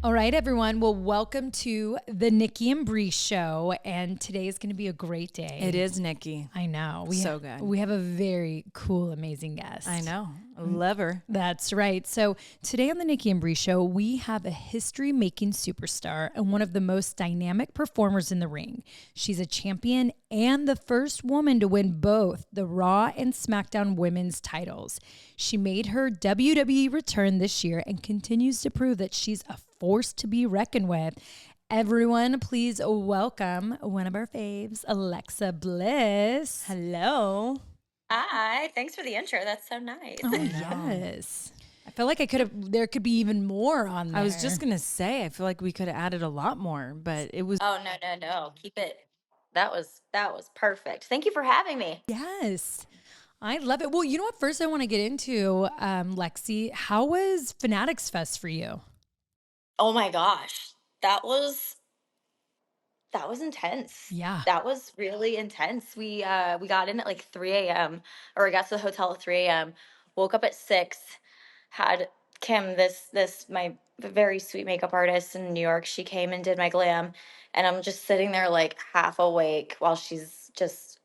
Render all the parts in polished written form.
All right, everyone. Well, welcome to the Nikki and Brie Show. And today is going to be a great day. It is, Nikki. I know. So good. We have a very cool, amazing guest. I know. I love her. That's right. So today on the Nikki and Brie Show, we have a history-making superstar and one of the most dynamic performers in the ring. She's a champion and the first woman to win both the Raw and SmackDown women's titles. She made her WWE return this year and continues to prove that she's a force to be reckoned with. Everyone, please welcome one of our faves, Alexa Bliss. Hello. Hi, thanks for the intro. That's so nice. Oh, yes. I feel like there could be even more on there. I was just going to say, I feel like we could have added a lot more, but it was. Oh, no. Keep it. That was perfect. Thank you for having me. Yes. I love it. Well, you know what? First, I want to get into, Lexi, how was Fanatics Fest for you? Oh my gosh. That was intense. Yeah. That was really intense. We got in at like 3 a.m. or I got to the hotel at 3 a.m. Woke up at 6. Had Kim, this my very sweet makeup artist in New York. She came and did my glam, and I'm just sitting there like half awake while she's just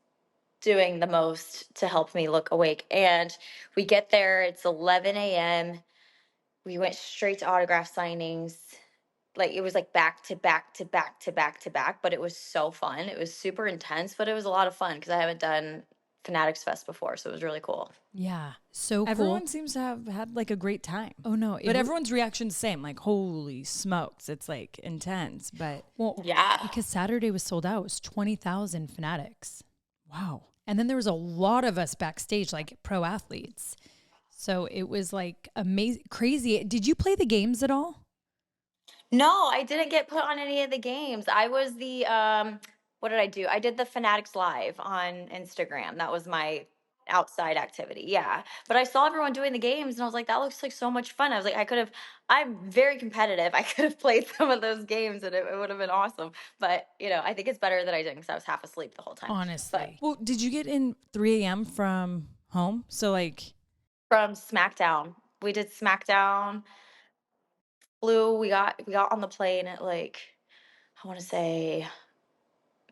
doing the most to help me look awake. And we get there, it's 11 a.m. We went straight to autograph signings. Like it was like back to back to back to back to back, but it was so fun. It was super intense, but it was a lot of fun because I haven't done Fanatics Fest before, so it was really cool. Yeah. So Everyone cool. seems to have had like a great time. Oh, no. But everyone's reaction's the same. Like, holy smokes. It's like intense, but. Well, Yeah. because Saturday was sold out. It was 20,000 Fanatics. Wow. And then there was a lot of us backstage, like pro athletes. So it was like amazing, crazy. Did you play the games at all? No, I didn't get put on any of the games. I was the what did I do? I did the Fanatics Live on Instagram. That was my outside activity. Yeah. But I saw everyone doing the games and I was like, that looks like so much fun. I was like, I'm very competitive. I could have played some of those games and it would have been awesome. But, I think it's better that I didn't because I was half asleep the whole time. Honestly. Well, did you get in 3 a.m. from home? So like. From SmackDown. We did SmackDown. We got on the plane at like, I want to say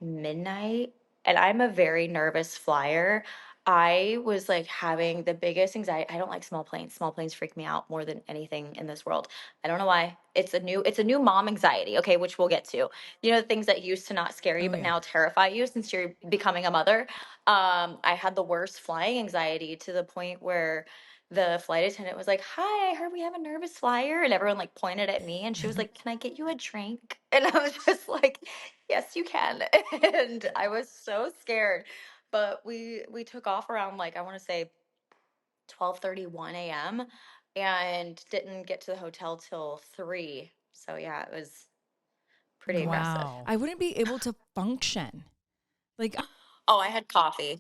midnight, and I'm a very nervous flyer. I was like having the biggest anxiety. I don't like small planes. Small planes freak me out more than anything in this world. I don't know why. It's a new mom anxiety, okay, which we'll get to. The things that used to not scare you Oh, but yeah. now terrify you since you're becoming a mother. I had the worst flying anxiety to the point where the flight attendant was like, "Hi, I heard we have a nervous flyer," and everyone like pointed at me, and she was like, "Can I get you a drink?" And I was just like, "Yes, you can." And I was so scared, but we took off around like I want to say 12:31 a.m. and didn't get to the hotel till 3. So yeah, it was pretty aggressive. Wow. I wouldn't be able to function. Like, Oh, I had coffee.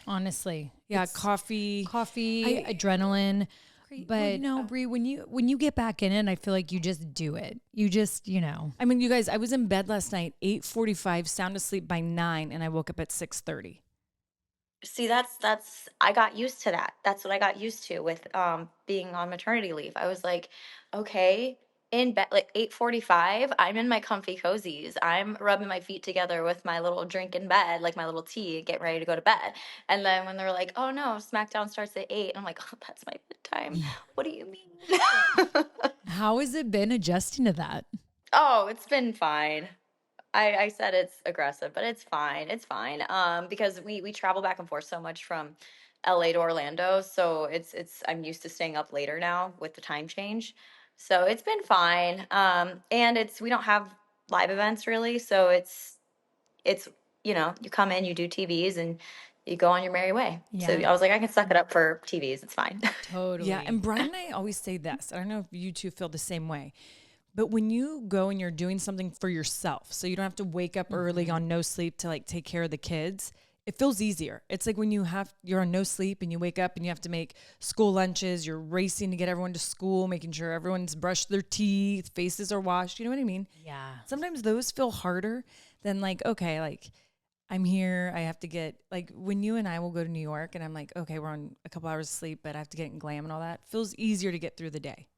Honestly. yeah, It's coffee. adrenaline. But Well, no, Brie, when you get back in it, I feel like you just do it. You just, I mean, you guys, I was in bed last night, 8:45, sound asleep by 9, and I woke up at 6:30. See, that's I got used to that. That's what I got used to with being on maternity leave. I was like, okay, in bed like 8:45, I'm in my comfy cozies. I'm rubbing my feet together with my little drink in bed, like my little tea, getting ready to go to bed. And then when they're like, "Oh no, SmackDown starts at 8." I'm like, "Oh, that's my bedtime." What do you mean? how has it been adjusting to that? Oh, it's been fine. I said it's aggressive, but it's fine. It's fine. Because we travel back and forth so much from LA to Orlando, so it's I'm used to staying up later now with the time change. So it's been fine. And we don't have live events really, so it's you come in, you do TVs, and you go on your merry way. So Yeah. I was like, I can suck it up for TVs. It's fine. Totally. Yeah, and Brian and I always say this. I don't know if you two feel the same way. But when you go and you're doing something for yourself, so you don't have to wake up early on no sleep to like take care of the kids, it feels easier. It's like when you're on no sleep and you wake up and you have to make school lunches, you're racing to get everyone to school, making sure everyone's brushed their teeth, faces are washed. You know what I mean? Yeah. Sometimes those feel harder than like, okay, like I'm here. I have to get like when you and I will go to New York and I'm like, okay, we're on a couple hours of sleep, but I have to get in glam and all that. Feels easier to get through the day.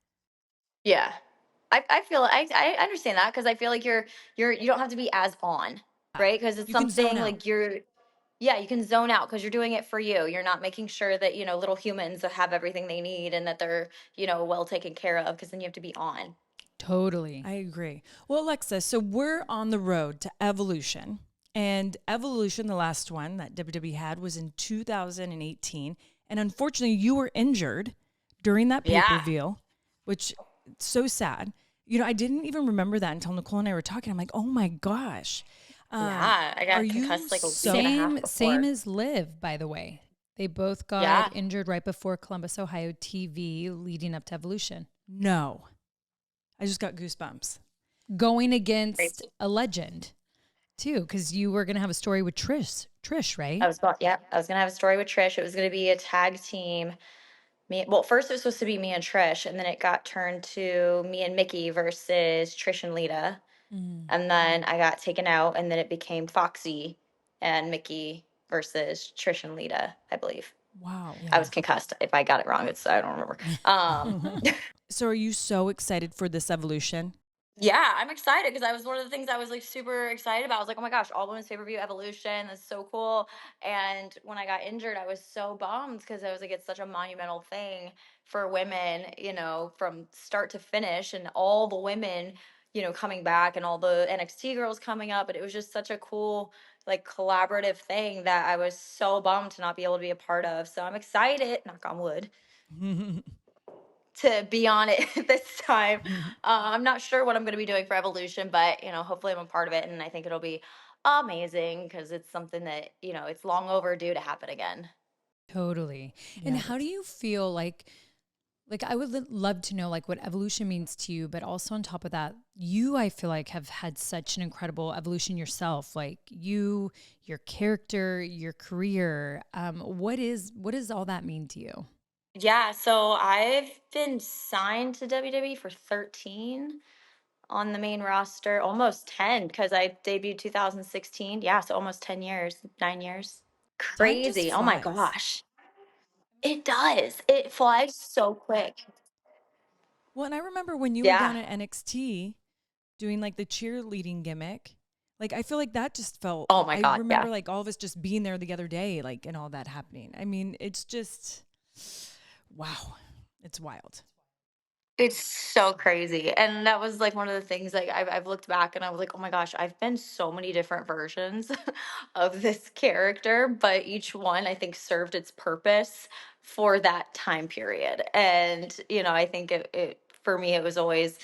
Yeah. I feel I understand that because I feel like you don't have to be as on, right? Because it's You can zone something out. like yeah, you can zone out because you're doing it for you. You're not making sure that, little humans have everything they need and that they're, well taken care of because then you have to be on. Totally. I agree. Well, Alexa, so we're on the road to Evolution. And Evolution, the last one that WWE had, was in 2018. And unfortunately, you were injured during that pay per Yeah. view, which so sad. I didn't even remember that until Nicole and I were talking. I'm like, oh my gosh. Yeah. I Are got you concussed like a week and a half Same before. as Liv, by the way. They both got Yeah. injured right before Columbus, Ohio TV leading up to Evolution. No. I just got goosebumps. Going against Crazy. a legend too, because you were gonna have a story with Trish, right? I was gonna have a story with Trish. It was gonna be a tag team. First it was supposed to be me and Trish, and then it got turned to me and Mickey versus Trish and Lita. Mm. And then I got taken out, and then it became Foxy and Mickey versus Trish and Lita, I believe. Wow. I was concussed. If I got it wrong, I don't remember. So are you so excited for this Evolution? Yeah, I'm excited because I was one of the things I was like super excited about. I was like, oh my gosh, all women's pay per view Evolution. That's so cool. And when I got injured, I was so bummed because I was like, it's such a monumental thing for women, from start to finish, and all the women, coming back, and all the NXT girls coming up. And it was just such a cool, like, collaborative thing that I was so bummed to not be able to be a part of. So I'm excited, knock on wood, to be on it this time. I'm not sure what I'm going to be doing for Evolution, but hopefully I'm a part of it, and I think it'll be amazing because it's something that it's long overdue to happen again. Totally. And Yeah, how do you feel like I would love to know like what evolution means to you, but also on top of that, you I feel like have had such an incredible evolution yourself. Like you, your character, your career. What does all that mean to you? Yeah, so I've been signed to WWE for 13 on the main roster, almost 10 because I debuted 2016. Yeah, so almost 10 years, 9 years. time just Crazy. Oh my flies. gosh. It does. It flies so quick. Well, and I remember when you were Yeah. down at NXT doing like the cheerleading gimmick. Like I feel like that just felt Oh my I God. Yeah. remember like all of us just being there the other day, like and all that happening. I mean, it's just wow. It's wild. It's so crazy. And that was like one of the things like I've looked back and I was like, oh my gosh, I've been so many different versions of this character, but each one I think served its purpose for that time period. And, I think it for me, it was always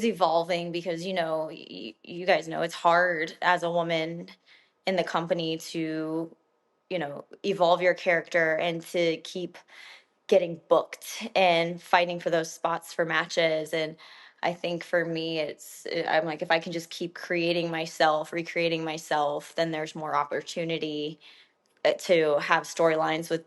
evolving because, you guys know it's hard as a woman in the company to, evolve your character and to keep getting booked and fighting for those spots for matches. And I think for me I'm like, if I can just keep creating myself, recreating myself, then there's more opportunity to have storylines with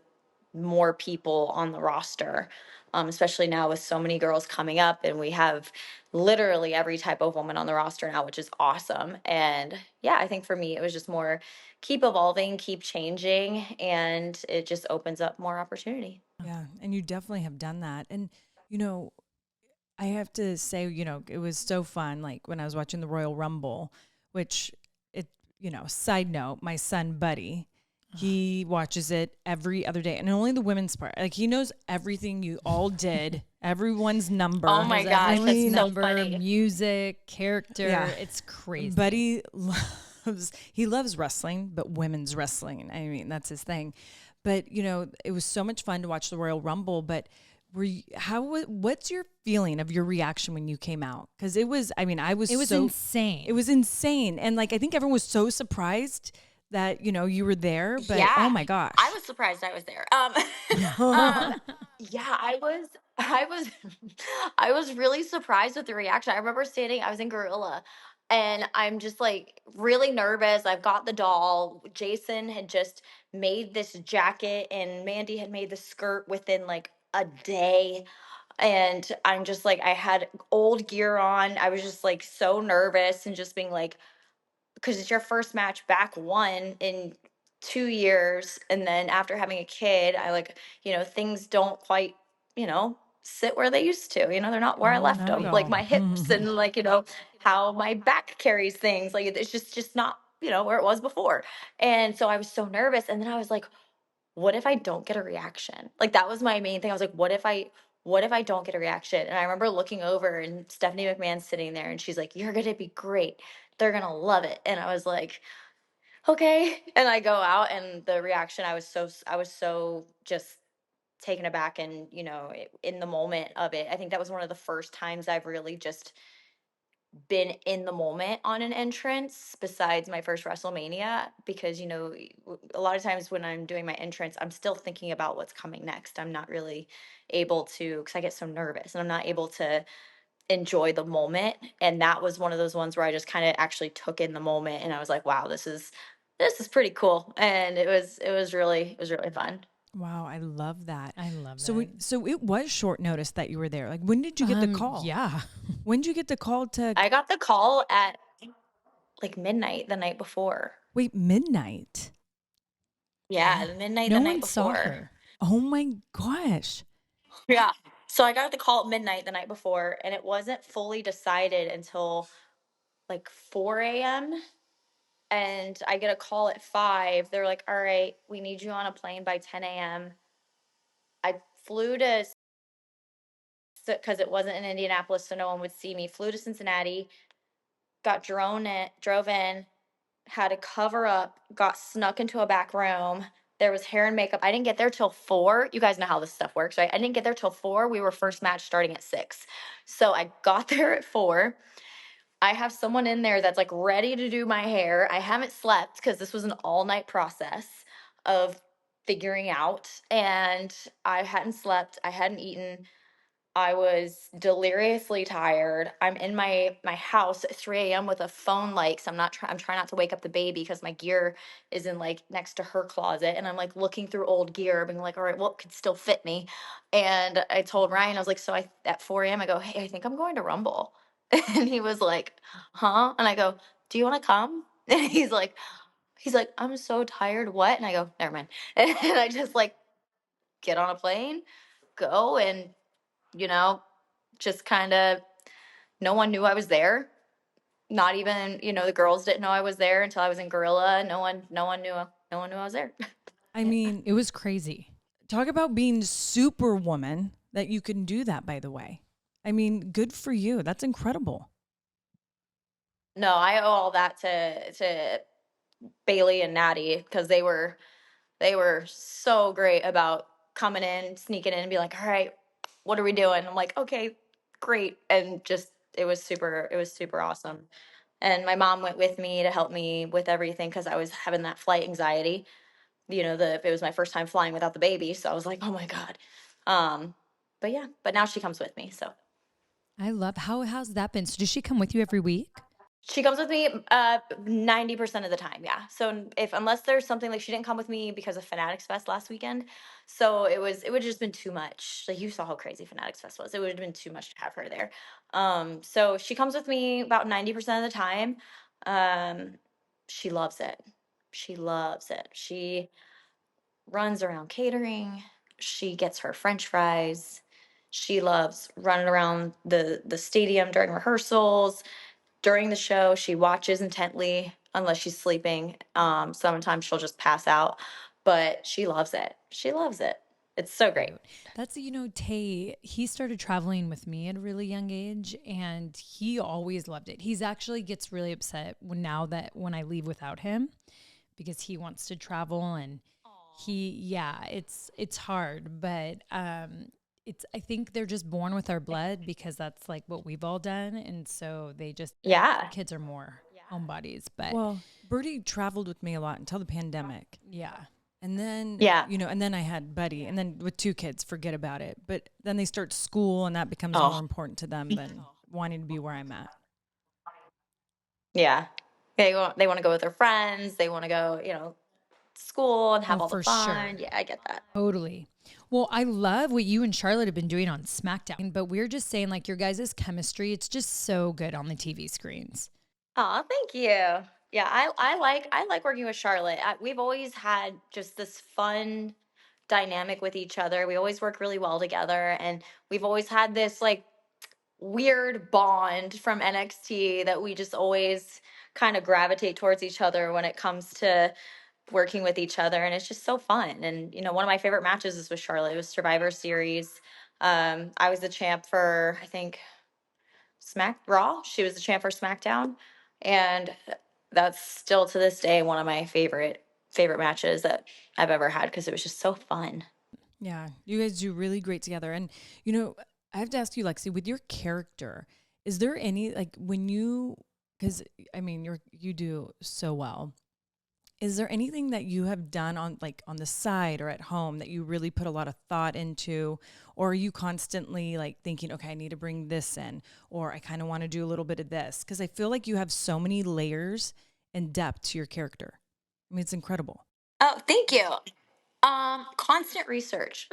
more people on the roster. Especially now with so many girls coming up, and we have literally every type of woman on the roster now, which is awesome. And yeah, I think for me it was just more keep evolving, keep changing, and it just opens up more opportunity. Yeah, and you definitely have done that. And you know, I have to say, it was so fun like when I was watching the Royal Rumble, which side note, my son Buddy, he watches it every other day, and only the women's part. Like he knows everything you all did, everyone's number. Oh my Knows gosh, everyone's that's so number, funny. music, character. Yeah. It's crazy. Buddy loves wrestling, but women's wrestling. I mean, that's his thing. But it was so much fun to watch the Royal Rumble. But what's your feeling of your reaction when you came out? Because it was, I mean, It was insane. It was insane, and like I think everyone was so surprised that you were there. But Yeah, oh my gosh, I was surprised I was there. Yeah, I was, I was really surprised with the reaction. I remember standing, I was in Gorilla, and I'm just like really nervous. I've got the doll. Jason had just made this jacket, and Mandy had made the skirt within like a day. And I'm just like, I had old gear on. I was just like so nervous and just being like, because it's your first match back one in 2 years, and then after having a kid, I like, things don't quite, you know sit where they used to. They're not where I left not at them. Like all. my hips and like, how my back carries things. Like it's just not, where it was before. And so I was so nervous. And then I was like, what if I don't get a reaction? Like that was my main thing. I was like, what if I don't get a reaction? And I remember looking over and Stephanie McMahon's sitting there and she's like, you're gonna be great. They're gonna love it. And I was like, okay. And I go out and the reaction, I was so just taken aback and, in the moment of it. I think that was one of the first times I've really just been in the moment on an entrance besides my first WrestleMania because a lot of times when I'm doing my entrance I'm still thinking about what's coming next. I'm not really able to cuz I get so nervous and I'm not able to enjoy the moment, and that was one of those ones where I just kind of actually took in the moment and I was like, wow, this is pretty cool, and it was really fun. Wow, I love that. I love So that. so it was short notice that you were there. Like when did you get the call? Yeah. When did you get the call to I got the call at like midnight the night before. wait, midnight? Yeah, the midnight No the one night saw before. her. Oh my gosh. Yeah. So I got the call at midnight the night before, and it wasn't fully decided until like 4 a.m. And I get a call at 5. They're like, all right, we need you on a plane by 10 a.m. I flew to, because it wasn't in Indianapolis, so no one would see me. Flew to Cincinnati, drove in, had to cover up, got snuck into a back room. There was hair and makeup. I didn't get there till 4. You guys know how this stuff works, right? I didn't get there till 4. We were first match starting at 6. So I got there at 4. I have someone in there that's like ready to do my hair. I haven't slept because this was an all night process of figuring out. And I hadn't slept. I hadn't eaten. I was deliriously tired. I'm in my house at 3 a.m. with a phone like, so I'm trying not to wake up the baby because my gear is in like next to her closet. And I'm like looking through old gear, being like, all right, what could still fit me? And I told Ryan, I was like, so at 4 a.m. I go, hey, I think I'm going to Rumble. And he was like, huh? And I go, do you want to come? And he's like, I'm so tired. What? And I go, never mind. And I just like get on a plane, go, and you know, just kind of no one knew I was there. Not even, the girls didn't know I was there until I was in Gorilla. No one knew I was there. I mean, It was crazy. talk about being superwoman that you can do that, by the way. I mean, good for you. That's incredible. No, I owe all that to Bailey and Natty because they were so great about coming in, sneaking in, and be like, "All right, what are we doing?" I'm like, "Okay, great," and just it was super awesome. And my mom went with me to help me with everything because I was having that flight anxiety. It was my first time flying without the baby, so I was like, "Oh my god." But yeah, but now she comes with me, so I love how's that been? So does she come with you every week? she comes with me 90% of the time, yeah. So if unless there's something like she didn't come with me because of Fanatics Fest last weekend, so it would just been too much. Like you saw how crazy Fanatics Fest was. It would have been too much to have her there. So she comes with me about 90% of the time. Um, she loves it. She loves it. She runs around catering. She gets her French fries. She loves running around the stadium during rehearsals. During the show, she watches intently unless she's sleeping. Sometimes she'll just pass out, but she loves it. She loves it. It's so great. Cute. That's, Tay, he started traveling with me at a really young age and he always loved it. He's actually gets really upset when I leave without him because he wants to travel and it's hard, but I think they're just born with our blood because that's like what we've all done. And so Yeah. kids are more homebodies, but Well, Birdie traveled with me a lot until the pandemic. yeah. And then, Yeah. and then I had Buddy. And then with 2 kids, forget about it. But then they start school and that becomes Oh. more important to them than wanting to be where I'm at. Yeah. They want to go with their friends. They want to go, school and have all the For fun. sure. Yeah, I get that. Totally. Well, I love what you and Charlotte have been doing on SmackDown, but we're just saying like your guys' chemistry, it's just so good on the TV screens. Oh, thank you. Yeah, I like working with Charlotte. We've always had just this fun dynamic with each other. We always work really well together, and we've always had this like weird bond from NXT that we just always kind of gravitate towards each other when it comes to working with each other, and it's just so fun. And one of my favorite matches is with Charlotte. It was Survivor Series. I was the champ for, I think, Smack Raw. She was the champ for SmackDown, and that's still to this day one of my favorite matches that I've ever had because it was just so fun. Yeah, you guys do really great together. And I have to ask you, Lexi, with your character, is there any like when you, because I mean you do so well. Is there anything that you have done on the side or at home that you really put a lot of thought into, or are you constantly like thinking, okay, I need to bring this in, or I kind of want to do a little bit of this? Because I feel like you have so many layers and depth to your character. I mean, it's incredible. Oh, thank you. Constant research.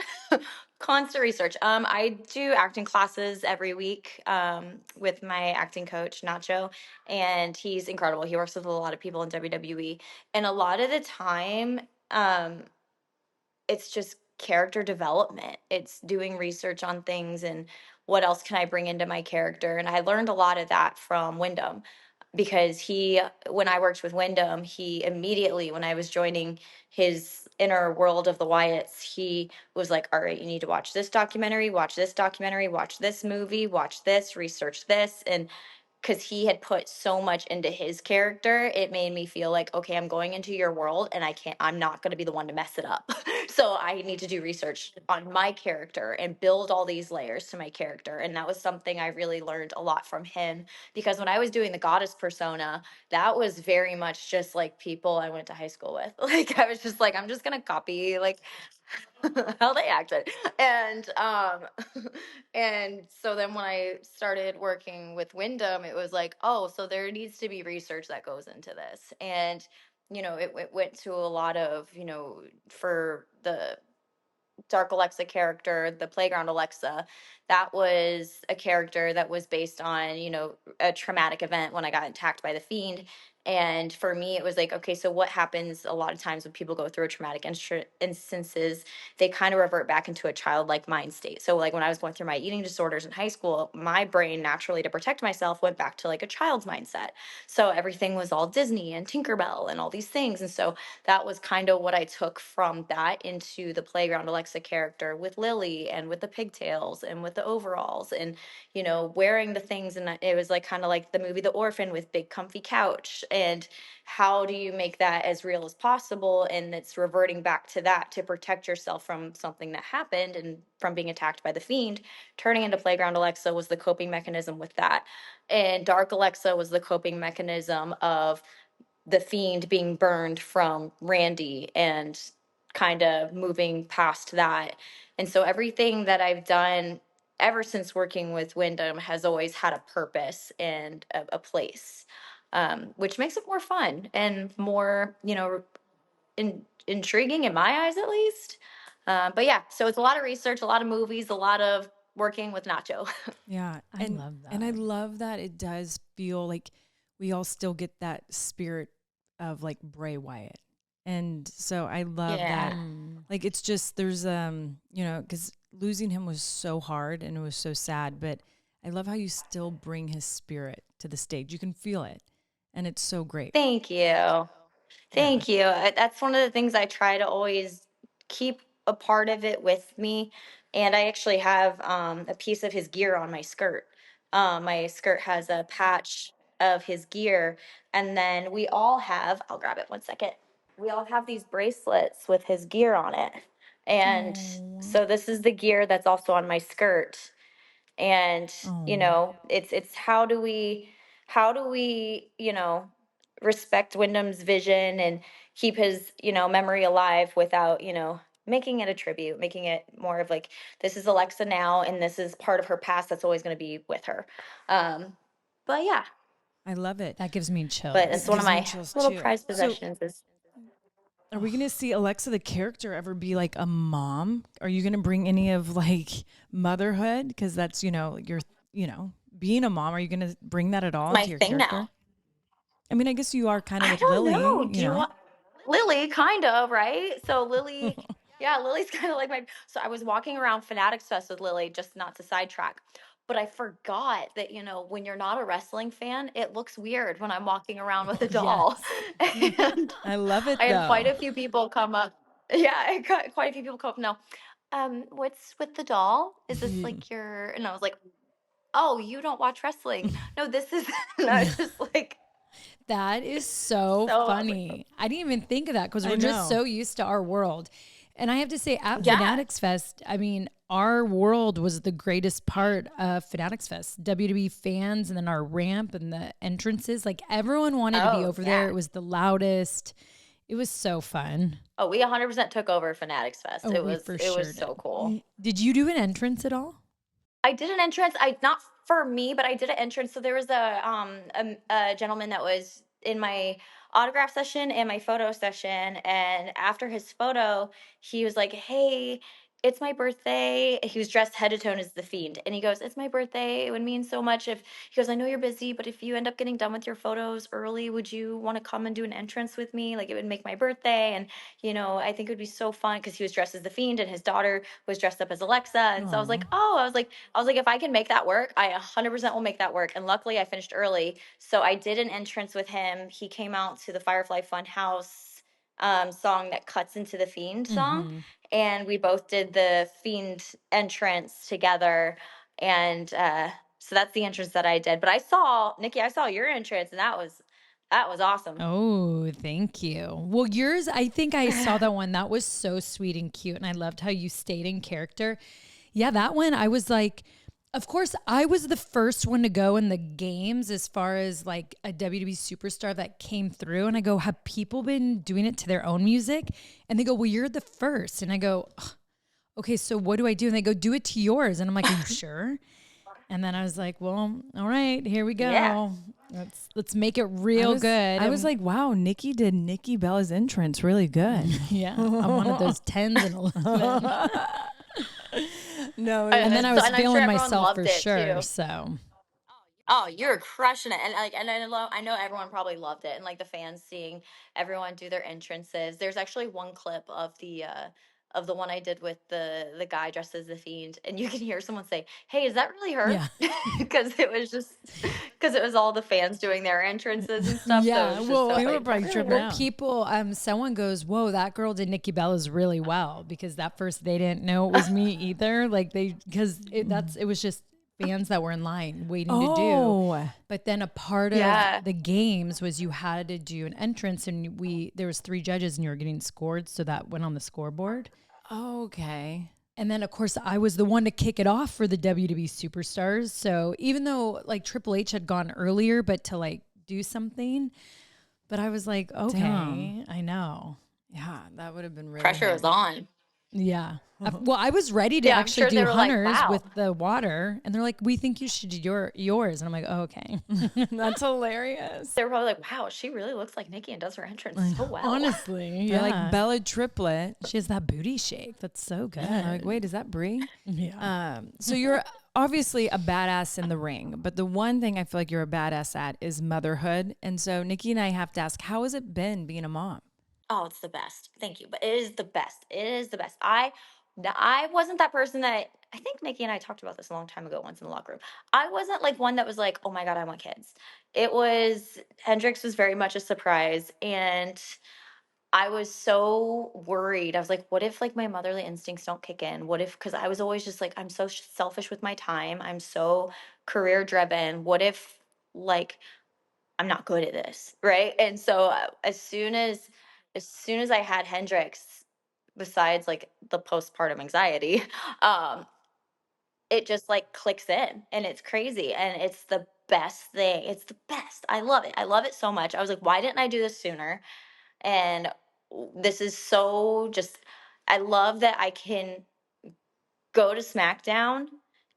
Constant research. I do acting classes every week with my acting coach, Nacho, and he's incredible. He works with a lot of people in WWE, and a lot of the time, it's just character development. It's doing research on things and what else can I bring into my character. And I learned a lot of that from Wyndham because when I worked with Wyndham, he immediately, when I was joining his inner world of the Wyatts, he was like, all right, you need to watch this documentary, watch this movie, watch this, research this. And because he had put so much into his character, it made me feel like, okay, I'm going into your world and I'm not going to be the one to mess it up. So I need to do research on my character and build all these layers to my character. And that was something I really learned a lot from him because when I was doing the goddess persona, that was very much just like people I went to high school with. Like, I was just like, I'm just going to copy like how they acted. And and so then when I started working with Wyndham, it was like, oh, so there needs to be research that goes into this. And it went to a lot of, for the Dark Alexa character, the Playground Alexa, that was a character that was based on, a traumatic event when I got attacked by the Fiend. And for me, it was like, okay, so what happens a lot of times when people go through a traumatic instances, they kind of revert back into a childlike mind state. So like when I was going through my eating disorders in high school, my brain naturally to protect myself went back to like a child's mindset. So everything was all Disney and Tinkerbell and all these things. And so that was kind of what I took from that into the Playground Alexa character with Lily and with the pigtails and with the overalls and, wearing the things. And it was like kind of like the movie The Orphan with big comfy couch. And how do you make that as real as possible? And it's reverting back to that to protect yourself from something that happened and from being attacked by the Fiend. Turning into Playground Alexa was the coping mechanism with that. And Dark Alexa was the coping mechanism of the Fiend being burned from Randy and kind of moving past that. And so everything that I've done ever since working with Wyndham has always had a purpose and a place, which makes it more fun and more, intriguing in my eyes, at least. But yeah, so it's a lot of research, a lot of movies, a lot of working with Nacho. Yeah. I love that. And I love that it does feel like we all still get that spirit of like Bray Wyatt. And so I love that. Like, it's just, there's, because losing him was so hard and it was so sad, but I love how you still bring his spirit to the stage. You can feel it and it's so great. Thank you. Thank you. That's one of the things I try to always keep a part of it with me. And I actually have a piece of his gear on my skirt. My skirt has a patch of his gear. And then we all have, I'll grab it one second. We all have these bracelets with his gear on it. And so this is the gear that's also on my skirt. And it's how do we respect Wyndham's vision and keep his memory alive without making it a tribute, making it more of like, this is Alexa now and this is part of her past that's always going to be with her. But yeah, I love it. That gives me chills. but it's one of my little too. prized possessions. Are we going to see Alexa, the character, ever be like a mom? Are you going to bring any of like motherhood? Because that's, you're, being a mom. Are you going to bring that at all My into your thing character? now. I mean, I guess you are kind of I with don't Lily. know. Do you want Lily? Kind of, right? So Lily, Yeah, Lily's kind of like my. So I was walking around Fanatics Fest with Lily, just not to sidetrack, but I forgot that, when you're not a wrestling fan, it looks weird when I'm walking around with a doll. Yes. And I love it I had quite though. a few people come up. Yeah, I got quite a few people come up. No, what's with the doll? Is this like your? And I was like, oh, you don't watch wrestling? No, this is. And I was just like, That is so so I was like, funny. I didn't even think of that because I we're just know. so used to our world. And I have to say, at yeah. Fanatics Fest, I mean, our world was the greatest part of Fanatics Fest. WWE fans, and then our ramp and the entrances. Like, everyone wanted to be Oh, over yeah. there. It was the loudest. It was so fun. Oh, we 100% took over Fanatics Fest. Oh, It we was for it sure was so did. cool. Did you do an entrance at all? I did an entrance. I not for me, but I did an entrance. So there was a gentleman that was in my autograph session and my photo session, and after his photo, he was like, "Hey, it's my birthday." He was dressed head to toe as the Fiend, and he goes, "It's my birthday. It would mean so much if," he goes, "I know you're busy, but if you end up getting done with your photos early, would you want to come and do an entrance with me? Like, it would make my birthday, and I think it would be so fun," because he was dressed as the Fiend and his daughter was dressed up as Alexa. And so I was like, "Oh," I was like, if I can make that work, I 100% will make that work. And luckily, I finished early. So I did an entrance with him. He came out to the Firefly Funhouse song that cuts into the Fiend song. Mm-hmm. And we both did the Fiend entrance together. And so that's the entrance that I did. But Nikki, I saw your entrance, and that was awesome. Oh, thank you. Well, yours, I think I saw that one. That was so sweet and cute. And I loved how you stayed in character. Yeah, that one, I was like, of course, I was the first one to go in the games as far as like a WWE superstar that came through. And I go, have people been doing it to their own music? And they go, well, you're the first. And I go, "Ugh, okay, so what do I do?" And they go, do it to yours. And I'm like, are you sure? And then I was like, well, all right, here we go. Yeah. Let's make it real good. I was like, wow, Nikki did Nikki Bella's entrance really good. yeah, I wanted those 10s and 11s. No, And then I was And I'm sure feeling everyone myself loved for it, sure. too. So Oh, you're crushing it. And I know everyone probably loved it, and like the fans seeing everyone do their entrances. There's actually one clip of the one I did with the guy dressed as the Fiend, and you can hear someone say, "Hey, is that really her?" yeah. Because it was all the fans doing their entrances and stuff. So Yeah, it was just well, so they were like, probably "Is that tripping really out. her?" people, someone goes, whoa, that girl did Nikki Bella's really well, because that first they didn't know it was me either. Like it was just fans that were in line waiting to do. But then a part Yeah. of the games was you had to do an entrance, and there was 3 judges, and you were getting scored. So that went on the scoreboard. Okay. And then, of course, I was the one to kick it off for the WWE superstars. So even though like Triple H had gone earlier, but to like do something, but I was like, okay, Damn. I know. Yeah, that would have been really Pressure was on. Yeah. Well, I was ready to Yeah, I'm actually sure they do were like, Hunters "Wow." with the water. And they're like, we think you should do yours. And I'm like, oh, okay. That's hilarious. They were probably like, "Wow, she really looks like Nikki and does her entrance so well." Honestly. They're Yeah. like Bella Triplet. She has that booty shake. That's so good. Yeah, like, wait, is that Brie? Yeah. So you're obviously a badass in the ring, but the one thing I feel like you're a badass at is motherhood. And so Nikki and I have to ask, how has it been being a mom? Oh, it's the best. Thank you. But it is the best. It is the best. I wasn't that person that I think Nikki and I talked about this a long time ago once in the locker room. I wasn't like one that was like, "Oh my God, I want kids." It was Hendrix was very much a surprise. And I was so worried. I was like, what if like my motherly instincts don't kick in? What if, because I was always just like, I'm so selfish with my time. I'm so career driven. What if like I'm not good at this, right? And so as soon as I had Hendrix, besides like the postpartum anxiety, um, it just like clicks in, and it's crazy, and it's the best thing. It's the best. I love it. I love it so much. I was like, why didn't I do this sooner? And this is so just. I love that I can go to SmackDown,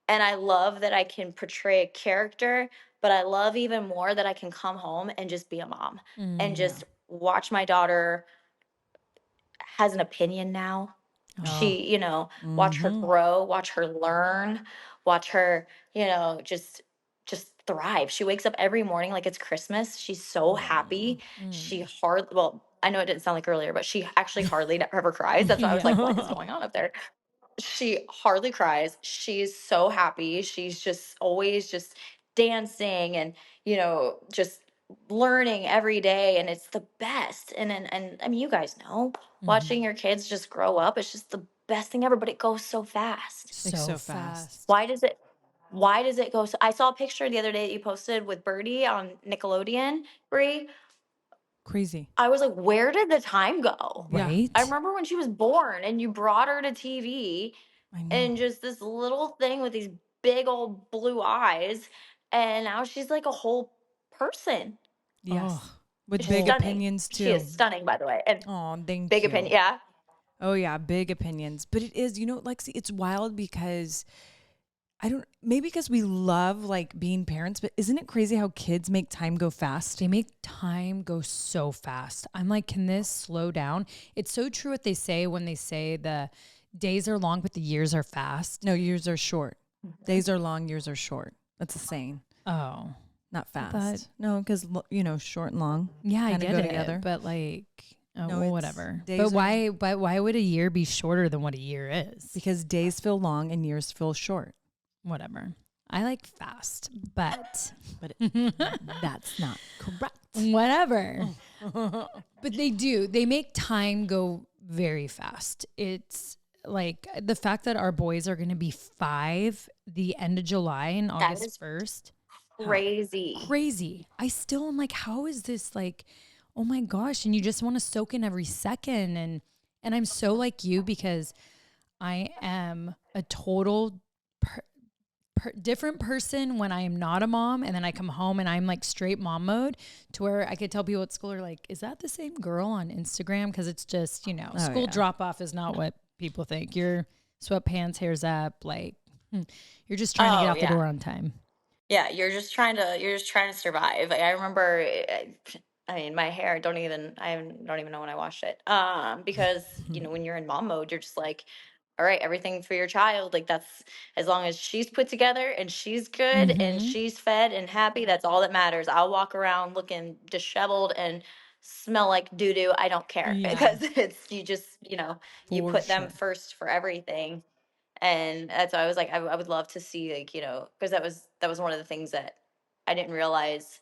and I love that I can portray a character, but I love even more that I can come home and just be a mom and just watch my daughter has an opinion now. She, watch her grow, watch her learn, watch her, just thrive. She wakes up every morning like it's Christmas. She's so happy. She I know it didn't sound like earlier, but she actually hardly ever cries. That's why I was like, what is going on up there? She hardly cries. She's so happy. She's just always just dancing and, just learning every day. And it's the best. And I mean, you guys know, watching your kids just grow up, it's just the best thing ever, but it goes so fast. Like, So so fast. fast. Why does it go so? I saw a picture the other day that you posted with Birdie on Nickelodeon, Brie. Crazy. I was like, where did the time go? Yeah. Right? I remember when she was born and you brought her to TV I know. and just this little thing with these big old blue eyes. And now she's like a whole person. Yes. Oh, With She's big stunning. opinions too. She is stunning, by the way. And Oh, thank big you. opinion. Yeah. Oh yeah, big opinions. But it is, Lexi, it's wild because maybe because we love like being parents, but isn't it crazy how kids make time go fast? they make time go so fast. I'm like, can this slow down? It's so true what they say when they say the days are long, but the years are fast. No, years are short. Days are long, years are short. That's a saying. Oh, Not fast. But- No, because short and long. yeah, I Kinda get go it. together. But like, No, well, it's whatever. days But are- why would a year be shorter than what a year is? Because days feel long and years feel short. Whatever. I like fast, but But that's not correct. whatever. But they do. They make time go very fast. It's like the fact that our boys are going to be 5 the end of July and is August 1st. Crazy. Crazy. I still am like, how is this like, oh my gosh. And you just want to soak in every second. And I'm so like you because I am a total different person when I am not a mom, and then I come home and I'm like straight mom mode, to where I could tell people at school are like, is that the same girl on Instagram? Because it's just, school yeah. drop off is not what people think. You're sweatpants, hairs up, like you're just trying to get out the door on time. Yeah, you're just trying to survive. I remember, I mean, my hair, I don't even know when I washed it. Because, when you're in mom mode, you're just like, all right, everything for your child. Like that's, as long as she's put together and she's good and she's fed and happy, that's all that matters. I'll walk around looking disheveled and smell like doo doo. I don't care because it's, you just, you For put them sure. first for everything. And that's why I was like, I would love to see, like, because that was one of the things that I didn't realize,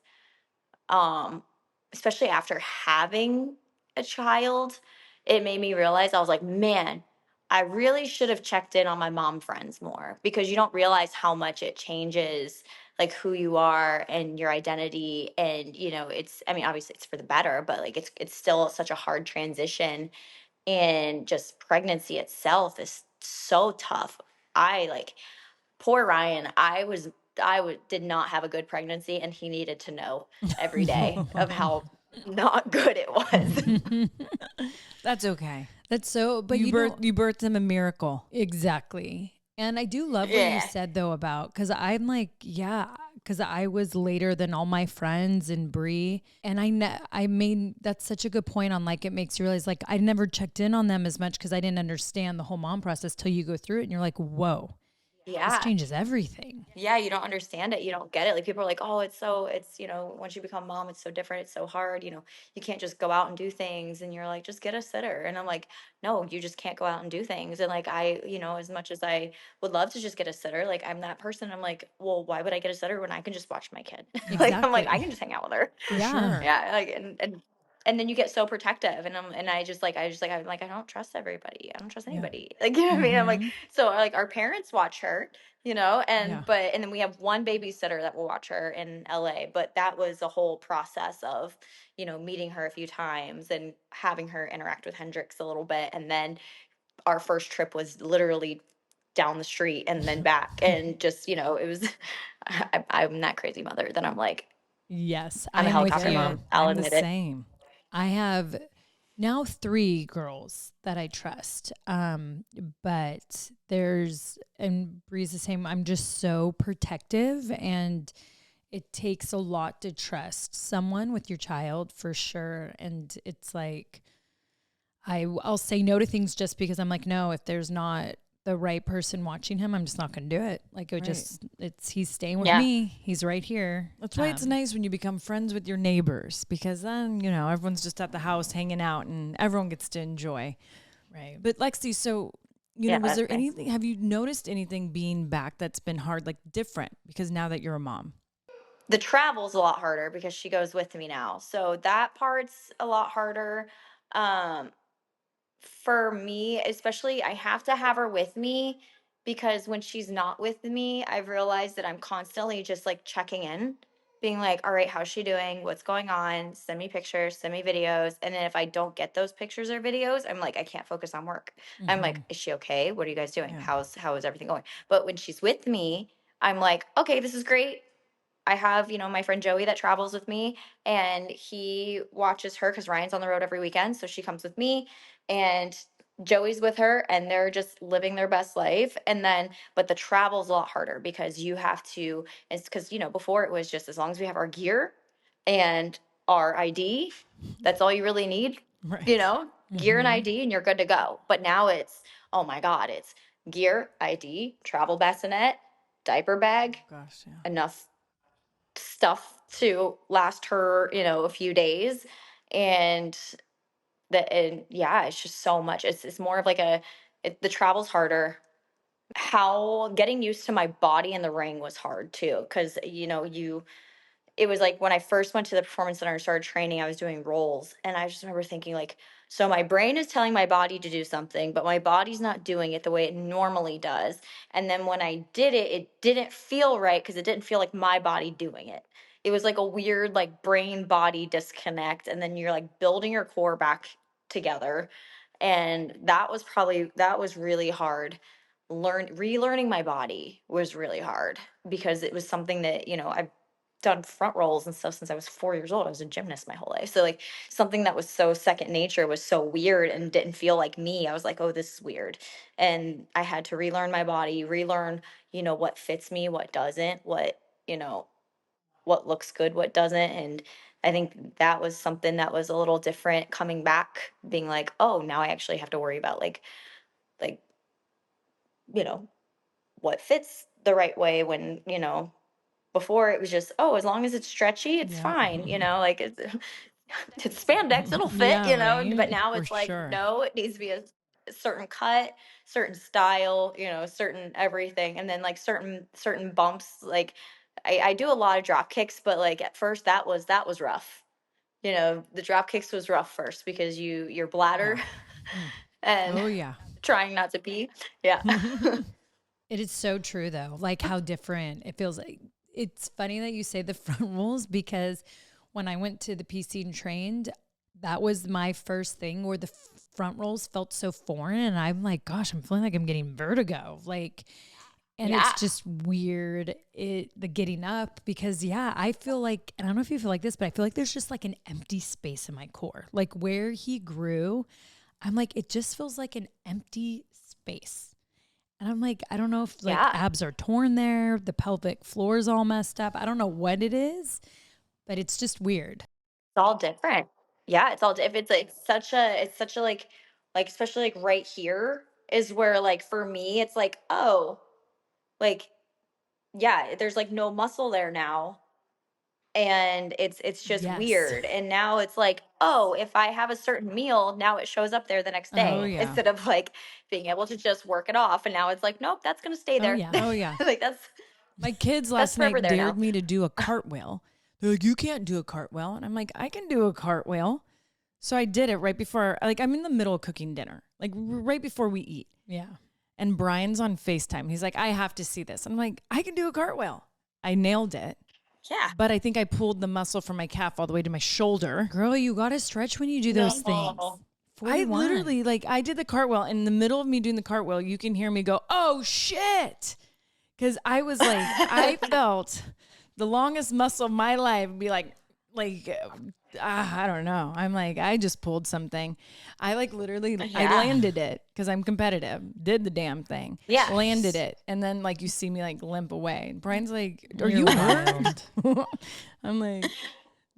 especially after having a child. It made me realize, I was like, man, I really should have checked in on my mom friends more, because you don't realize how much it changes like who you are and your identity. And it's, I mean, obviously it's for the better, but like it's still such a hard transition. And just pregnancy itself is so tough. I like, poor Ryan. Did not have a good pregnancy, and he needed to know every day of how not good it was. That's okay. That's so, but you birthed him a miracle. Exactly. And I do love what you said though about, because I'm like, because I was later than all my friends and Brie. And I mean, that's such a good point on like, it makes you realize like, I never checked in on them as much because I didn't understand the whole mom process till you go through it and you're like, whoa, this changes everything. Yeah, you don't understand it. You don't get it. Like people are like, oh, it's once you become mom, it's so different. It's so hard. You can't just go out and do things. And you're like, just get a sitter. And I'm like, no, you just can't go out and do things. And like, as much as I would love to just get a sitter, like I'm that person. I'm like, well, why would I get a sitter when I can just watch my kid? Like, I'm like, I can just hang out with her. Yeah. Yeah. Like, and then you get so protective, and I'm like, I don't trust everybody. I don't trust anybody. Like, you know what I mean? I'm like, so like our parents watch her, and then we have one babysitter that will watch her in LA, but that was a whole process of, meeting her a few times and having her interact with Hendrix a little bit. And then our first trip was literally down the street and then back. And just, it was, I'm that crazy mother that I'm like, yes, I'm a helicopter with you. mom. I'll I'm admit the it. same. I have now 3 girls that I trust. But and Bree's the same. I'm just so protective, and it takes a lot to trust someone with your child for sure. And it's like, I'll say no to things just because I'm like, no, if there's not the right person watching him, I'm just not going to do it. Like it would he's staying with Yeah. me. He's right here. That's why it's nice when you become friends with your neighbors, because then, you know, everyone's just at the house hanging out and everyone gets to enjoy. Right. But Lexi, so, you Yeah, know, was there that's nice. anything, have you noticed anything being back that's been hard, like different because now that you're a mom? The travel's a lot harder because she goes with me now. So that part's a lot harder. Um, for me, especially, I have to have her with me because when she's not with me, I've realized that I'm constantly just like checking in, being like, all right, how's she doing? What's going on? Send me pictures, send me videos. And then if I don't get those pictures or videos, I'm like, I can't focus on work. I'm like, is she okay? What are you guys doing? Yeah. How is everything going? But when she's with me, I'm like, okay, this is great. I have, you know, my friend Joey that travels with me and he watches her because Ryan's on the road every weekend. So she comes with me and Joey's with her and they're just living their best life. And then, but the travel's a lot harder because you have to, it's because, you know, before it was just as long as we have our gear and our ID, that's all you really need, Right. you know, gear and ID and you're good to go. But now it's, oh my God, it's gear, ID, travel bassinet, diaper bag, Gosh, yeah. enough stuff to last her, you know, a few days. And yeah, it's just so much. It's more of like the travel's harder. How getting used to my body in the ring was hard too. Cause you know, it was like when I first went to the performance center and started training, I was doing rolls. And I just remember thinking, like, so my brain is telling my body to do something, but my body's not doing it the way it normally does. And then when I did it, it didn't feel right because it didn't feel like my body doing it. It was like a weird, like, brain body disconnect. And then you're like building your core back together. And that was really hard. Relearning my body was really hard because it was something that, you know, I've done front rolls and stuff since I was 4 years old. I was a gymnast my whole life. So like something that was so second nature was so weird and didn't feel like me. I was like, oh, this is weird. And I had to relearn my body, relearn, you know, what fits me, what doesn't, what, you know, what looks good, what doesn't. And I think that was something that was a little different coming back, being like, oh, now I actually have to worry about like, you know, what fits the right way when, you know, before it was just, oh, as long as it's stretchy, it's fine, you know, like it's spandex, it'll fit, Yeah, you know. right? But now For it's like, sure. no, it needs to be a certain cut, certain style, you know, certain everything. And then like certain bumps, like I do a lot of drop kicks, but like at first that was rough. You know, the drop kicks was rough first because your bladder and Oh, yeah. trying not to pee. Yeah. It is so true though, like how different it feels. Like it's funny that you say the front rolls because when I went to the PC and trained, that was my first thing where the front rolls felt so foreign. And I'm like, gosh, I'm feeling like I'm getting vertigo. Like, and Yeah. it's just weird, the getting up because I feel like, and I don't know if you feel like this, but I feel like there's just like an empty space in my core. Like where he grew, I'm like, it just feels like an empty space. And I'm like, I don't know if like abs are torn there, the pelvic floor is all messed up. I don't know what it is, but it's just weird. It's all different. Yeah, it's all if it's such a like especially like right here is where like for me it's like, oh, like yeah, there's like no muscle there now. And it's just Yes. weird. And now it's like, oh, if I have a certain meal, now it shows up there the next day Oh, yeah. instead of like being able to just work it off. And now it's like, nope, that's gonna stay there. yeah. Oh, yeah. Like that's My kids last forever night there now. dared me to do a cartwheel. They're like, you can't do a cartwheel. And I'm like, I can do a cartwheel. So I did it right before, like I'm in the middle of cooking dinner, like right before we eat. Yeah. And Brian's on FaceTime. He's like, I have to see this. I'm like, I can do a cartwheel. I nailed it. Yeah. But I think I pulled the muscle from my calf all the way to my shoulder. Girl, you got to stretch when you do those things. No. 41. I literally, like, I did the cartwheel. In the middle of me doing the cartwheel, you can hear me go, oh, shit. Because I was like, I felt the longest muscle of my life be like, I don't know. I'm like, I just pulled something. I like literally, I landed it because I'm competitive. Did the damn thing. Yeah. Landed it. And then like you see me like limp away. And Brian's like, are You're you wild. hurt? I'm like,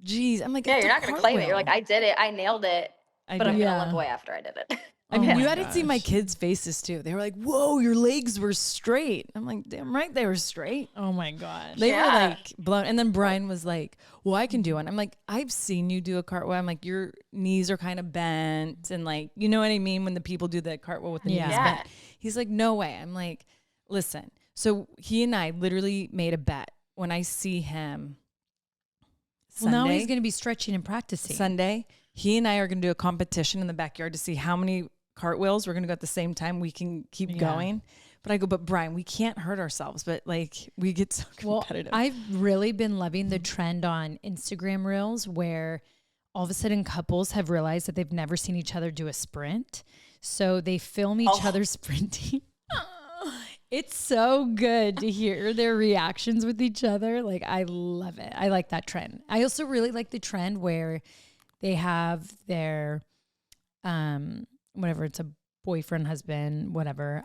geez. I'm like, Yeah, it's you're a not gonna claim it. You're cartwheel. like, I did it, I nailed it, I but I'm did. gonna Yeah. limp away after I did it. I mean, Oh you my had to see my kids' faces too. They were like, "Whoa, your legs were straight." I'm like, "Damn right, they were straight." Oh my gosh. They were like blown. And then Brian was like, "Well, I can do one." I'm like, "I've seen you do a cartwheel." I'm like, "Your knees are kind of bent," and like, you know what I mean when the people do the cartwheel with the knees bent. He's like, "No way." I'm like, "Listen." So he and I literally made a bet. When I see him Sunday, Well, now he's going to be stretching and practicing. Sunday, he and I are going to do a competition in the backyard to see how many cartwheels we're going to go at the same time. We can keep going. But I go, but Brian, we can't hurt ourselves. But like, we get so competitive. Well, I've really been loving the trend on Instagram Reels where all of a sudden couples have realized that they've never seen each other do a sprint. So they film each other sprinting. It's so good to hear their reactions with each other. Like, I love it. I like that trend. I also really like the trend where they have their, whatever, it's a boyfriend, husband, whatever,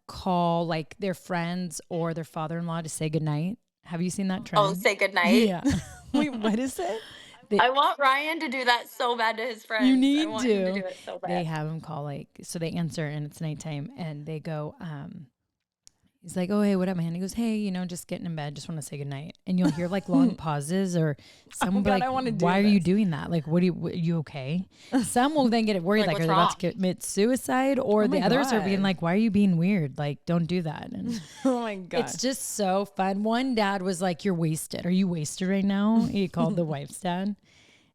call like their friends or their father-in-law to say goodnight. Have you seen that trend? Oh, say goodnight. Yeah. Wait, what is it? I want Ryan to do that so bad to his friends. You need I want to. him to do it so bad. They have him call like, so they answer and it's nighttime and they go, he's like, "Oh, hey, what up, man?" He goes, "Hey, you know, just getting in bed. Just want to say goodnight." And you'll hear like long pauses or someone be God, like, I wanna do "Why are you this." doing that? Like, are you okay?" Some will then get worried, Like, like, are what's they about to wrong? commit suicide? Or the my others are being God. like, "Why are you being weird? Like, don't do that." And Oh my God. it's just so fun. One dad was like, "You're wasted. Are you wasted right now?" He called the wife's dad.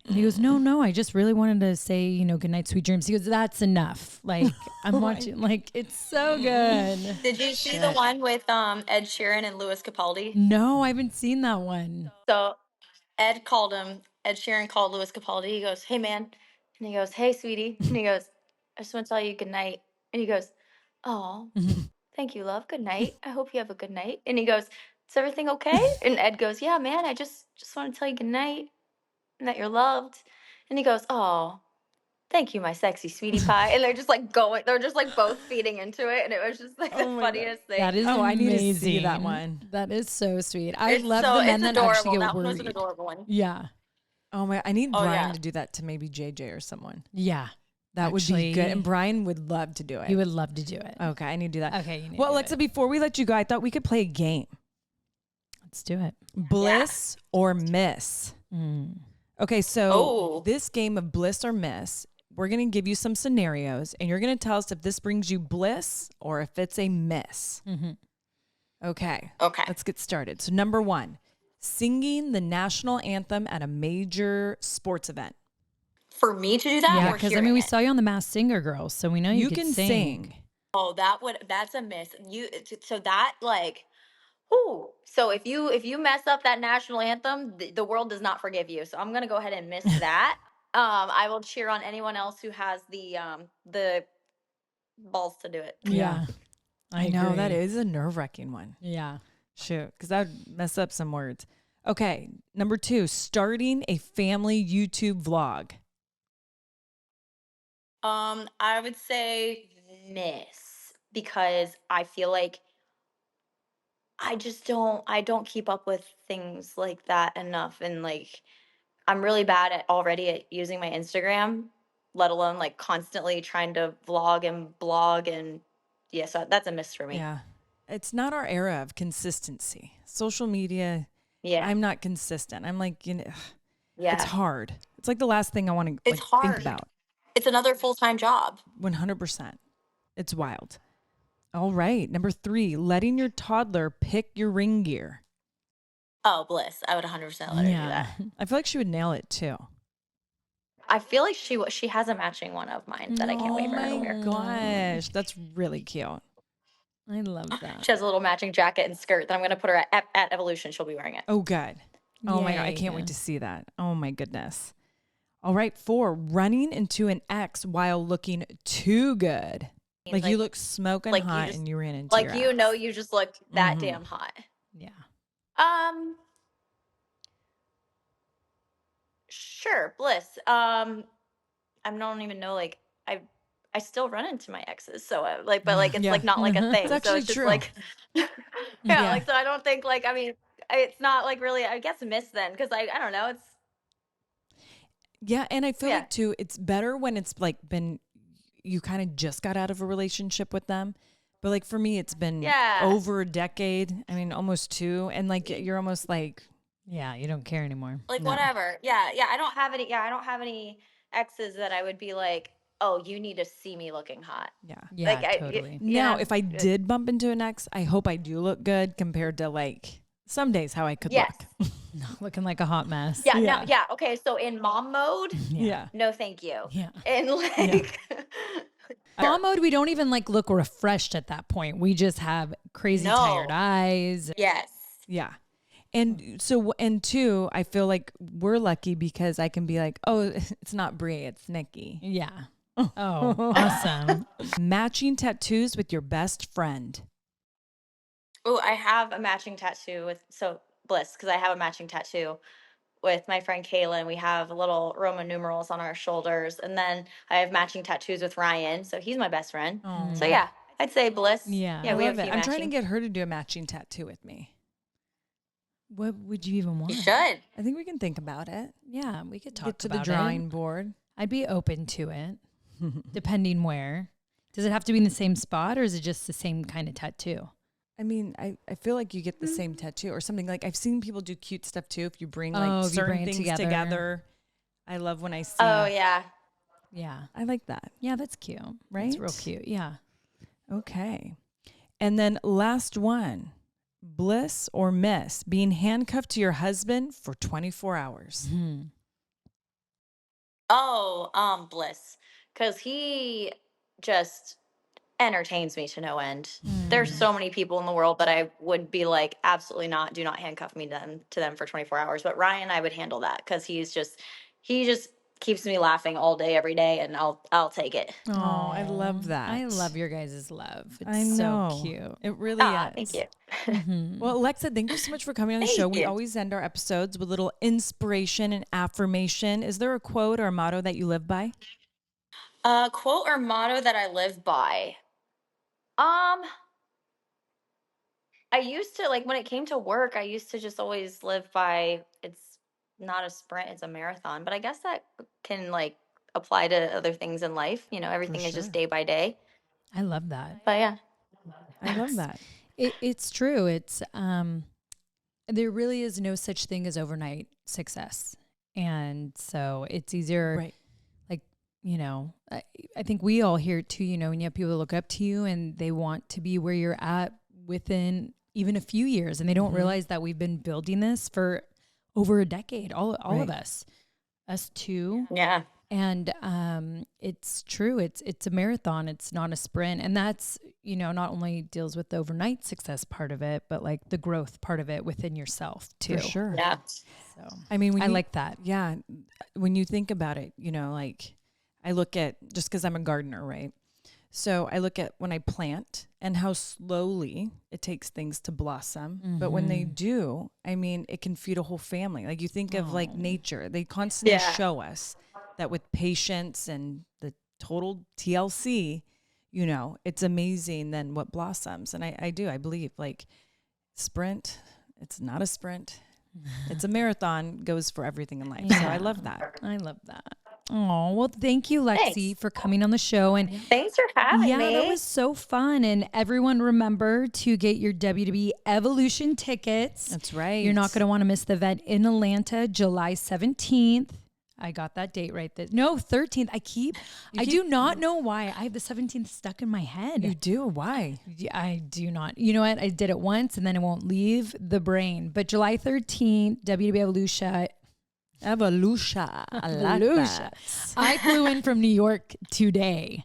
And he goes, no, I just really wanted to say, you know, good night, sweet dreams. He goes, "That's enough." Like, I'm watching, like, it's so good. Did you see the one with Ed Sheeran and Louis Capaldi? No, I haven't seen that one. So Ed Sheeran called Louis Capaldi. He goes, "Hey, man." And he goes, "Hey, sweetie." And he goes, "I just want to tell you good night." And he goes, "Oh, thank you, love. Good night. I hope you have a good night." And he goes, "Is everything okay?" And Ed goes, "Yeah, man. I just want to tell you good night and that you're loved." And he goes, "Oh, thank you, my sexy sweetie pie." And they're just like they're just like both feeding into it. And it was just like the funniest thing. That is I need to see that amazing. one. That is so sweet. I It's love so, the men it's that actually adorable. get That one was an worried. adorable one. Yeah. Oh my, I need Oh, Brian yeah. to do that to maybe JJ or someone. Yeah. That would be Actually, good. And Brian would love to do it. He would love to do it. Okay, I need to do that. Okay, you need Well, to do Alexa, it. before we let you go, I thought we could play a game. Let's do it. Bliss or miss. Okay, so Oh. this game of bliss or miss, we're going to give you some scenarios and you're going to tell us if this brings you bliss or if it's a miss. Okay. Okay. Let's get started. So number 1, singing the national anthem at a major sports event. For me to do that, Yeah, or because I hearing mean, we it? saw you on the Masked Singer, girl, so we know you, You could can sing. Oh, that's a miss. So that like, whoo. So if you mess up that national anthem, the world does not forgive you. So I'm gonna go ahead and miss that. I will cheer on anyone else who has the balls to do it. Yeah. I know that agree. is a nerve-wracking one. Yeah. Shoot, because that would mess up some words. Okay, number 2, starting a family YouTube vlog. I would say miss because I feel like I don't keep up with things like that enough, and like I'm really bad at already at using my Instagram, let alone like constantly trying to vlog and blog, and yeah, so that's a miss for me. Yeah. It's not our era of consistency. Social media, Yeah. I'm not consistent. I'm like, you know, Yeah. it's hard. It's like the last thing I want to It's think hard. about. It's another full-time job. 100%. It's wild. All right. Number 3, letting your toddler pick your ring gear. Oh, bliss. I would 100% let her do that. I feel like she would nail it too. I feel like she has a matching one of mine that I can't wait for her to Oh wear. my gosh. That's really cute. I love that. She has a little matching jacket and skirt that I'm going to put her at Evolution. She'll be wearing it. Oh, good. Oh my God. I Yay. can't wait to see that. Oh my goodness. All right. 4, running into an ex while looking too good. Like you look smoking like you hot just- and you ran into Like, your you ex. know, you just look that Mhm. damn hot. Yeah. Sure, bliss. I don't even know. Like, I still run into my exes, so but like it's Yeah. like not like a thing. It's So actually it's just true. like, yeah, Yeah. like so I don't think like I mean it's not like really I guess miss then because I don't know it's Yeah. And I feel Yeah. like too, it's better when it's like been you kind of just got out of a relationship with them. But like for me, it's been Yeah. over a decade. I mean, almost 2. And like you're almost like, Yeah, you don't care anymore. Like No. whatever. Yeah, yeah. I don't have any. Yeah, I don't have any exes that I would be like, oh, you need to see me looking hot. yeah. Yeah, Like, I- totally. you Now, know? if I did bump into an ex, I hope I do look good compared to like some days how I could Yes. look. Looking like a hot mess. Yeah. Yeah. No. Yeah. Okay. So in mom mode, Yeah. no, thank you. Yeah. And like, Mom mode, we don't even like look refreshed at that point. We just have crazy No. tired eyes. yes. Yeah. And so, and 2, I feel like we're lucky because I can be like, oh, it's not Brie, it's Nikki. Yeah. Oh, awesome. Matching tattoos with your best friend. Oh, I have a matching tattoo with Bliss, because I have a matching tattoo with my friend Kayla, and we have little Roman numerals on our shoulders. And then I have matching tattoos with Ryan, so he's my best friend. So yeah, I'd say Bliss. Yeah. Yeah, I we love have a it. few I'm trying to matching. get her to do a matching tattoo with me. What would you even want? You should. I think we can think about it. Yeah, we could talk Get to the about drawing it. board. I'd be open to it, depending where. Does it have to be in the same spot, or is it just the same kind of tattoo? I mean, I feel like you get the same tattoo or something. Like I've seen people do cute stuff too. If you bring like Oh, if you certain bring it things together. together. I love when I see. Oh yeah. Yeah. I like that. Yeah, that's cute. Right? That's real cute. Yeah. Okay. And then last one, bliss or miss being handcuffed to your husband for 24 hours. Oh, Bliss, because he just entertains me to no end. There's so many people in the world that I would be like, absolutely not. Do not handcuff me to them for 24 hours. But Ryan, I would handle that because he just keeps me laughing all day, every day, and I'll take it. Oh, I love that. I love your guys' love. It's I know. so cute. It really is. Thank you. Well, Alexa, thank you so much for coming on the Thank show. We you. always end our episodes with a little inspiration and affirmation. Is there a quote or a motto that you live by? Quote or motto that I live by. I used to, like, when it came to work, I used to just always live by, it's not a sprint, it's a marathon. But I guess that can like apply to other things in life. You know, everything is just day by day. I love that. But yeah. I love that. It's true. It's there really is no such thing as overnight success, and so it's easier. Right. Like, you know, I think we all hear too. You know, when you have people that look up to you and they want to be where you're at within even a few years, and they don't realize that we've been building this for over a decade. All of us too. Yeah. And it's true. It's a marathon. It's not a sprint. And that's, you know, not only deals with the overnight success part of it, but like the growth part of it within yourself too. For sure. Yeah. So I mean, I like that. Yeah. When you think about it, you know, like I look at, just because I'm a gardener, right? So I look at when I plant and how slowly it takes things to blossom. But when they do, I mean, it can feed a whole family. Like you think of like nature, they constantly show us that with patience and the total TLC, you know, it's amazing then what blossoms. And I believe like sprint, it's not a sprint. It's a marathon, goes for everything in life. So I love that. I love that. Oh, well, thank you, Lexi, Thanks. for coming on the show. And Thanks for having me. yeah, that was so fun. And everyone remember to get your WWE Evolution tickets. That's right. You're not going to want to miss the event in Atlanta, July 17th. I got that date right. 13th. I do not know why I have the 17th stuck in my head. You do? Why? Yeah, I do not. You know what? I did it once and then it won't leave the brain. But July 13th, WWE Evolution. Evolution. I like that. I flew in from New York today.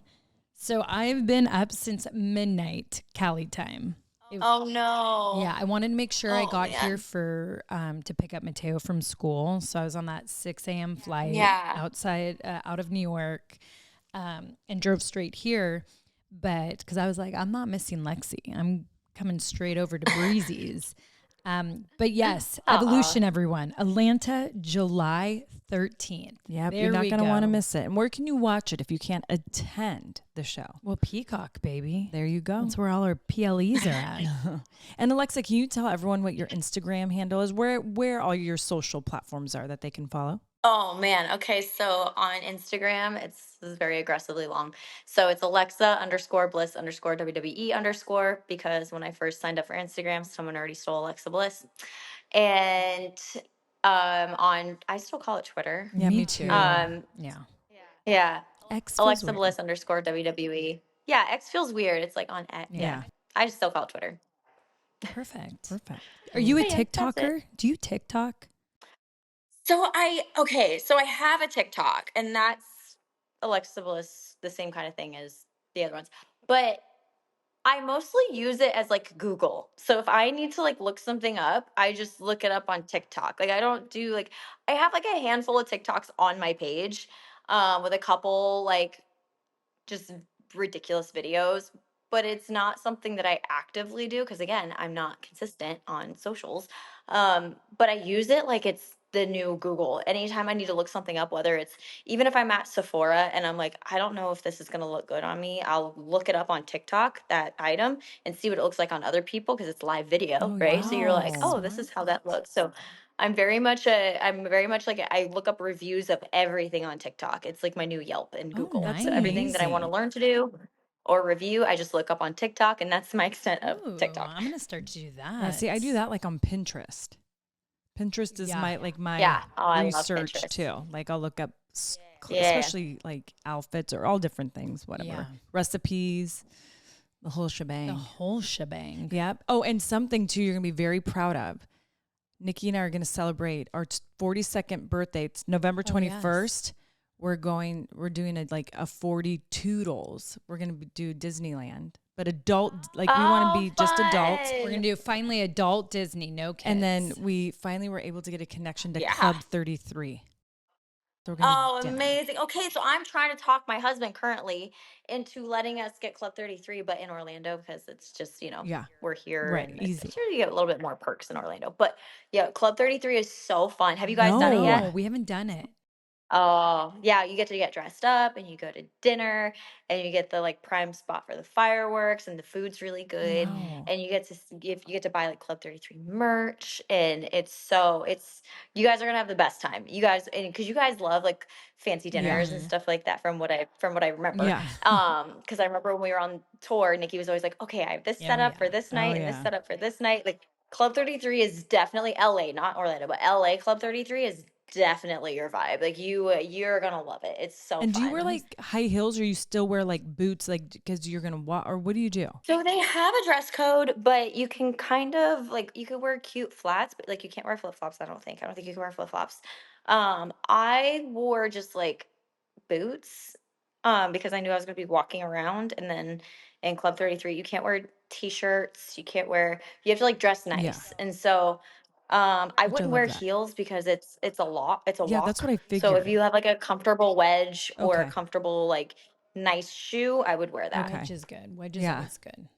So I've been up since midnight Cali time. Oh no. Yeah, I wanted to make sure I Oh, got man. here for to pick up Mateo from school. So I was on that 6 a.m. flight out of New York and drove straight here. But because I was like, I'm not missing Lexi. I'm coming straight over to Breezy's. But yes, Evolution, everyone. Atlanta, July 13th. Yep, There you're not we going to want to go. miss it. And where can you watch it if you can't attend the show? Well, Peacock, baby. There you go. That's where all our PLEs are at. And Alexa, can you tell everyone what your Instagram handle is? Where all your social platforms are that they can follow? Oh man. Okay. So on Instagram, this is very aggressively long. So it's Alexa underscore Bliss underscore WWE underscore, because when I first signed up for Instagram, someone already stole Alexa Bliss. And on I still call it Twitter. Yeah, me too. Yeah. Yeah. X feels Alexa weird. Bliss underscore WWE. Yeah, X feels weird. It's like on X. Yeah. I just still call it Twitter. Perfect. Perfect. Are you a But yeah, that's TikToker? Do you TikTok? So I have a TikTok, and that's Alexa Bliss, the same kind of thing as the other ones. But I mostly use it as like Google. So if I need to like look something up, I just look it up on TikTok. Like I don't do like I have like a handful of TikToks on my page, with a couple like just ridiculous videos, but it's not something that I actively do because again, I'm not consistent on socials. But I use it like it's the new Google. Anytime I need to look something up, whether it's even if I'm at Sephora and I'm like, I don't know if this is going to look good on me, I'll look it up on TikTok, that item, and see what it looks like on other people because it's live video, Oh, right? So you're like, wow. oh, this is how that looks. So I'm very much like I look up reviews of everything on TikTok. It's like my new Yelp and Oh, Google. that's So everything that I want to amazing. learn to do or review, I just look up on TikTok, and that's my extent of Ooh, TikTok. I'm gonna start to do that. Yeah, see, I do that like on Pinterest. Pinterest is Yeah. my Yeah. Oh, I love research Pinterest. too. Like I'll look up Yeah. especially like outfits or all different things, whatever. Yeah. Recipes, the whole shebang. The whole shebang. Yep. Oh, and something too you're going to be very proud of. Nikki and I are going to celebrate our 42nd birthday. It's November 21st. We're doing a 40 toodles. We're going to do Disneyland, but adult, like we want to be just adults. We're gonna do finally adult Disney, no kids. And then we finally were able to get a connection to Yeah. Club 33. So we're gonna Oh, do dinner. amazing. Okay, so I'm trying to talk my husband currently into letting us get Club 33, but in Orlando because it's just, Yeah. we're here. Right, And easy. It's sure you get a little bit more perks in Orlando. But yeah, Club 33 is so fun. Have you guys done it No. yet? No, we haven't done it. Oh, yeah, you get to get dressed up and you go to dinner and you get the like prime spot for the fireworks and the food's really good No. and you get to buy like Club 33 merch and it's you guys are going to have the best time. You guys and cuz you guys love like fancy dinners and stuff like that from what I remember. Yeah. Cuz I remember when we were on tour, Nikki was always like, "Okay, I have this Yeah, set up yeah. for this night and this yeah. set up for this night." Like Club 33 is definitely LA, not Orlando, but LA Club 33 is definitely your vibe. Like you're gonna love it. It's so And fun. do you wear like high heels or you still wear like boots like because you're going to walk or what do you do? So they have a dress code, but you can kind of like you could wear cute flats, but like you can't wear flip flops. I don't think. I don't think you can wear flip flops. I wore just like boots, because I knew I was gonna be walking around, and then in Club 33, you can't wear t-shirts. You can't wear. You have to like dress Yeah. nice, and so. I Which I wouldn't love wear that. heels because it's a lot. It's a Yeah, that's walk. what I So if figured. you have like a comfortable wedge or a Okay. comfortable like nice shoe, I would wear that. Okay. Wedge is good. Wedge is Yeah. always good.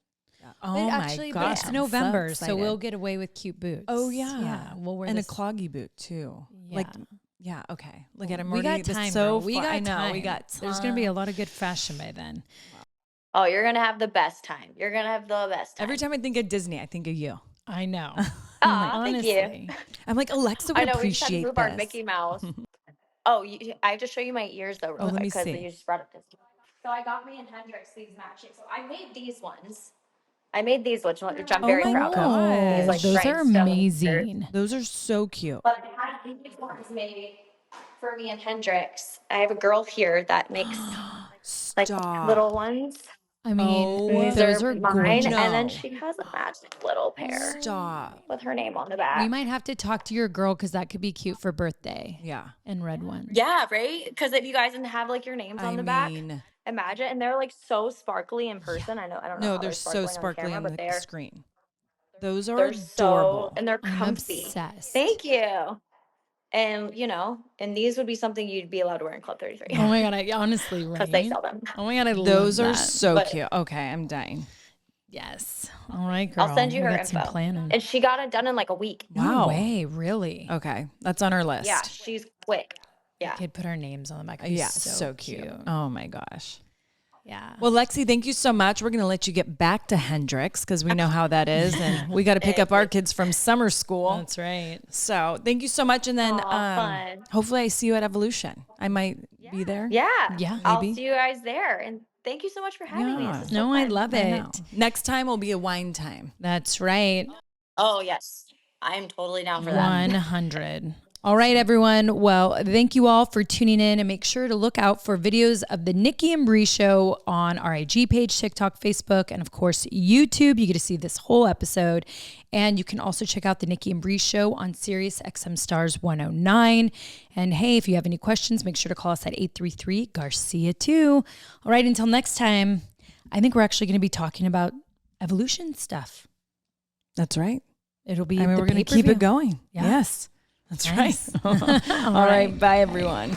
Oh Actually, my but gosh. it's I'm November, so we'll excited. get away with cute boots. Oh yeah. Yeah. We'll wear and this. a cloggy boot too. Like Yeah. okay. Look at him. We got time. Girl. We got I know. time. We got There's gonna be a time. lot of good fashion by then. Oh, you're gonna have the best time. You're gonna have the best time. Every time I think of Disney, I think of you. I know. Aw, thank you. Honestly. I'm like Alexa would I know we just had to appreciate move this. our Mickey Mouse. Oh, I have to show you my ears though, Oh, let me because see. you just brought up Disney. So I got me and Hendrix these matching. So I made these ones. I made these, which I'm Oh very my proud of. gosh. These like Those are rhinestones. amazing. Those are so cute. But I had these ones made for me and Hendrix. I have a girl here that makes like Stop. little ones. I mean, Oh, These those are are mine, gorgeous. and then No. she has a magic little pair Stop. with her name on the back. We might have to talk to your girl because that could be cute for birthday. Yeah. And red ones. Yeah, right? Because if you guys didn't have like your names on the back, imagine. And they're like so sparkly in person. I don't know No, how they're so on sparkly camera, on but the they're screen. Those are they're adorable. and they're I'm comfy. obsessed. Thank you. And and these would be something you'd be allowed to wear in Club 33 Oh my God. I honestly, right? because they sell them. Oh my God. I Those love are that. so But- cute. Okay, I'm dying. Yes. All right, girl. I'll send you We her got some info. planning. And she got it done in like a week. No Wow. way. Really? Okay, that's on our list. Yeah, she's quick. Yeah. Could put our names on the back. Yeah, so cute. Oh my gosh. Yeah. Well, Lexi, thank you so much. We're going to let you get back to Hendrix because we know how that is. And we got to pick up our kids from summer school. That's right. So thank you so much. And then Fun. hopefully I see you at Evolution. I might be there. Yeah. Yeah. I'll Maybe. see you guys there. And thank you so much for having me. Yeah. This is so No, I fun. love I it. know. Next time will be a wine time. That's right. Oh, yes. I am totally down for that. 100. All right, everyone. Well, thank you all for tuning in, and make sure to look out for videos of the Nikki and Brie Show on our IG page, TikTok, Facebook, and of course, YouTube. You get to see this whole episode. And you can also check out the Nikki and Brie Show on Sirius XM Stars 109. And hey, if you have any questions, make sure to call us at 833-GARCIA2. All right, until next time, I think we're actually going to be talking about evolution stuff. That's right. It'll be we're going to keep it going. Yeah. Yes. That's Nice. right. All right. Bye, everyone.